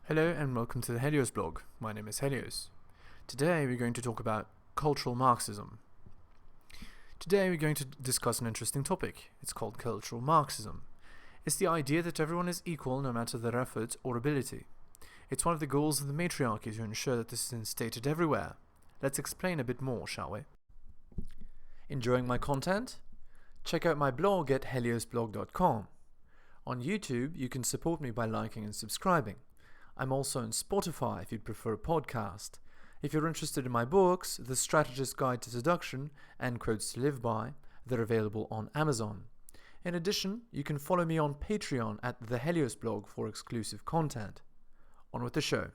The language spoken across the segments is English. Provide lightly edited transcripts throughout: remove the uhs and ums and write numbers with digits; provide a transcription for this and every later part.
Hello and welcome to the heliosblog. My name is Helios. Today we're going to talk about cultural Marxism. Today we're going to discuss an interesting topic. It's called cultural Marxism. It's the idea that everyone is equal no matter their effort or ability. It's one of the goals of the Matriarchy to ensure that this is instated everywhere. Let's explain a bit more, shall we? Enjoying my content? Check out my blog at heliosblog.com. On YouTube, you can support me by liking and subscribing. I'm also on Spotify if you'd prefer a podcast. If you're interested in my books, The Strategist Guide to Seduction and Quotes to Live By, they're available on Amazon. In addition, you can follow me on Patreon at theheliosblog for exclusive content. On with the show.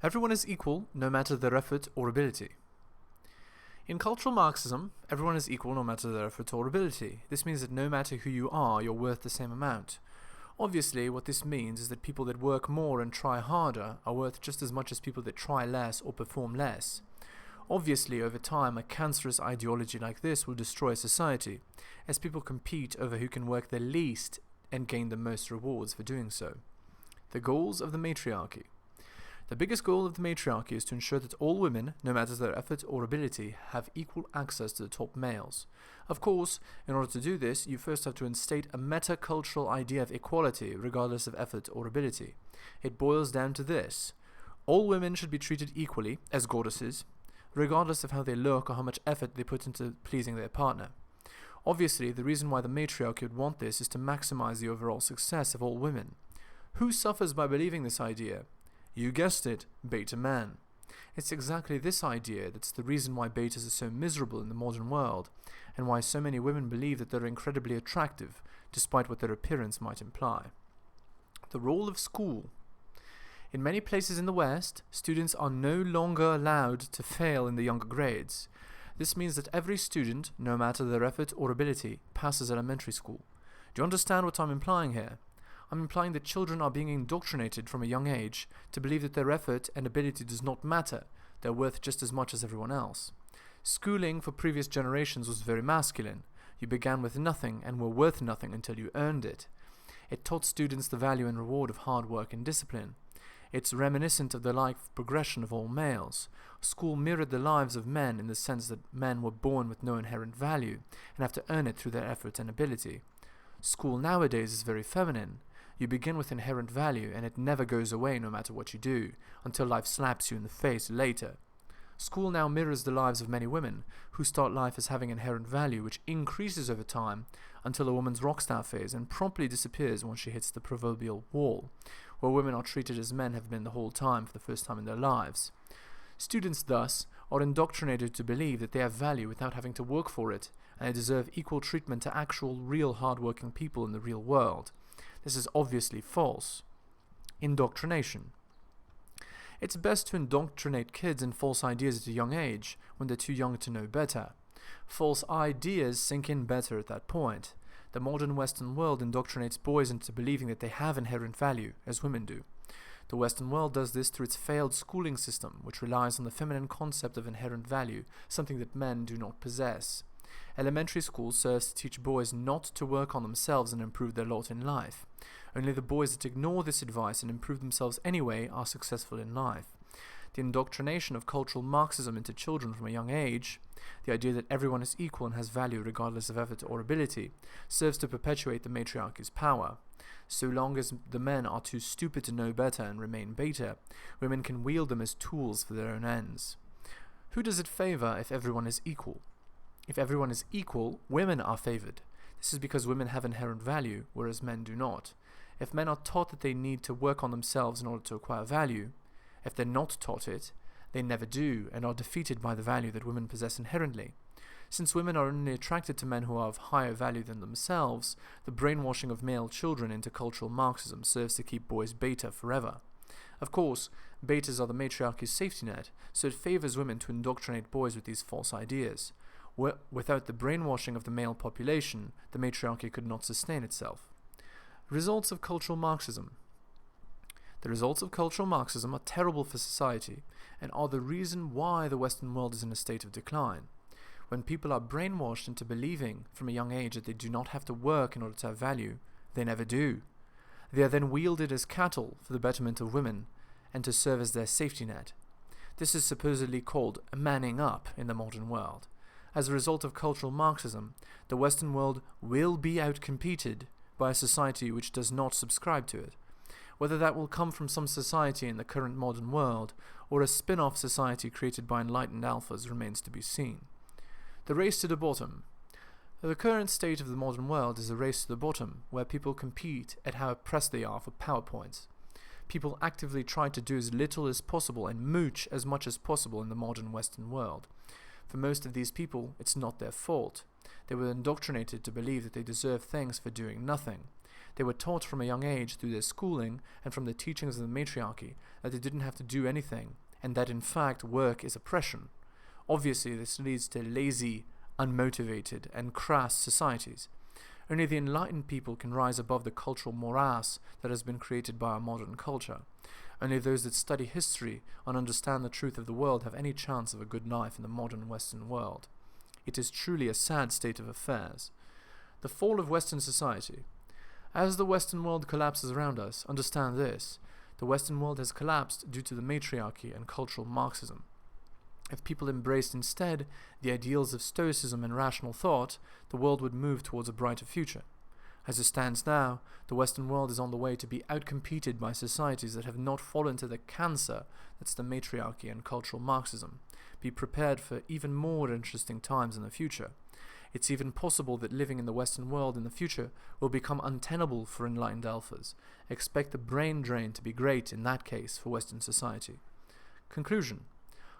Everyone is equal no matter their effort or ability. In cultural Marxism, everyone is equal no matter their effort or ability. This means that no matter who you are, you're worth the same amount. Obviously, what this means is that people that work more and try harder are worth just as much as people that try less or perform less. Obviously, over time, a cancerous ideology like this will destroy society, as people compete over who can work the least and gain the most rewards for doing so. The goals of the Matriarchy. The biggest goal of the Matriarchy is to ensure that all women, no matter their effort or ability, have equal access to the top males. Of course, in order to do this, you first have to instate a meta-cultural idea of equality, regardless of effort or ability. It boils down to this. All women should be treated equally, as goddesses, regardless of how they look or how much effort they put into pleasing their partner. Obviously, the reason why the Matriarchy would want this is to maximize the overall success of all women. Who suffers by believing this idea? You guessed it, beta man. It's exactly this idea that's the reason why betas are so miserable in the modern world, and why so many women believe that they're incredibly attractive, despite what their appearance might imply. The role of school. In many places in the West, students are no longer allowed to fail in the younger grades. This means that every student, no matter their effort or ability, passes elementary school. Do you understand what I'm implying here? I'm implying that children are being indoctrinated from a young age to believe that their effort and ability does not matter, they're worth just as much as everyone else. Schooling for previous generations was very masculine. You began with nothing and were worth nothing until you earned it. It taught students the value and reward of hard work and discipline. It's reminiscent of the life progression of all males. School mirrored the lives of men in the sense that men were born with no inherent value and have to earn it through their effort and ability. School nowadays is very feminine. You begin with inherent value and it never goes away no matter what you do, until life slaps you in the face later. School now mirrors the lives of many women, who start life as having inherent value which increases over time until a woman's rockstar phase and promptly disappears once she hits the proverbial wall, where women are treated as men have been the whole time for the first time in their lives. Students thus are indoctrinated to believe that they have value without having to work for it, and they deserve equal treatment to actual real hard-working people in the real world. This is obviously false. Indoctrination. It's best to indoctrinate kids in false ideas at a young age, when they're too young to know better. False ideas sink in better at that point. The modern Western world indoctrinates boys into believing that they have inherent value, as women do. The Western world does this through its failed schooling system, which relies on the feminine concept of inherent value, something that men do not possess. Elementary school serves to teach boys not to work on themselves and improve their lot in life. Only the boys that ignore this advice and improve themselves anyway are successful in life. The indoctrination of cultural Marxism into children from a young age, the idea that everyone is equal and has value regardless of effort or ability, serves to perpetuate the Matriarchy's power. So long as the men are too stupid to know better and remain beta, women can wield them as tools for their own ends. Who does it favor if everyone is equal? If everyone is equal, women are favored. This is because women have inherent value, whereas men do not. If men are taught that they need to work on themselves in order to acquire value, if they're not taught it, they never do and are defeated by the value that women possess inherently. Since women are only attracted to men who are of higher value than themselves, the brainwashing of male children into cultural Marxism serves to keep boys beta forever. Of course, betas are the Matriarchy's safety net, so it favors women to indoctrinate boys with these false ideas. Without the brainwashing of the male population, the Matriarchy could not sustain itself. Results of cultural Marxism. The results of cultural Marxism are terrible for society and are the reason why the Western world is in a state of decline. When people are brainwashed into believing from a young age that they do not have to work in order to have value, they never do. They are then wielded as cattle for the betterment of women and to serve as their safety net. This is supposedly called manning up in the modern world. As a result of cultural Marxism, the Western world will be outcompeted by a society which does not subscribe to it. Whether that will come from some society in the current modern world or a spin-off society created by enlightened alphas remains to be seen. The race to the bottom. The current state of the modern world is a race to the bottom, where people compete at how oppressed they are for PowerPoints. People actively try to do as little as possible and mooch as much as possible in the modern Western world. For most of these people, it's not their fault. They were indoctrinated to believe that they deserve things for doing nothing. They were taught from a young age through their schooling and from the teachings of the Matriarchy that they didn't have to do anything, and that in fact work is oppression. Obviously, this leads to lazy, unmotivated, and crass societies. Only the enlightened people can rise above the cultural morass that has been created by our modern culture. Only those that study history and understand the truth of the world have any chance of a good life in the modern Western world. It is truly a sad state of affairs. The fall of Western society. As the Western world collapses around us, understand this: the Western world has collapsed due to the Matriarchy and cultural Marxism. If people embraced instead the ideals of Stoicism and rational thought, the world would move towards a brighter future. As it stands now, the Western world is on the way to be outcompeted by societies that have not fallen to the cancer that's the Matriarchy and cultural Marxism. Be prepared for even more interesting times in the future. It's even possible that living in the Western world in the future will become untenable for enlightened alphas. Expect the brain drain to be great in that case for Western society. Conclusion.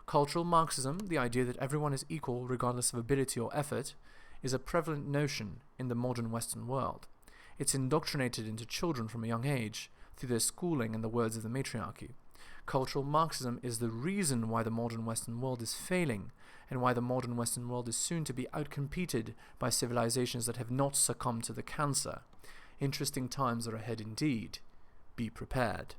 Cultural Marxism, the idea that everyone is equal regardless of ability or effort, is a prevalent notion in the modern Western world. It's indoctrinated into children from a young age through their schooling and the words of the Matriarchy. Cultural Marxism is the reason why the modern Western world is failing and why the modern Western world is soon to be outcompeted by civilizations that have not succumbed to the cancer. Interesting times are ahead indeed. Be prepared.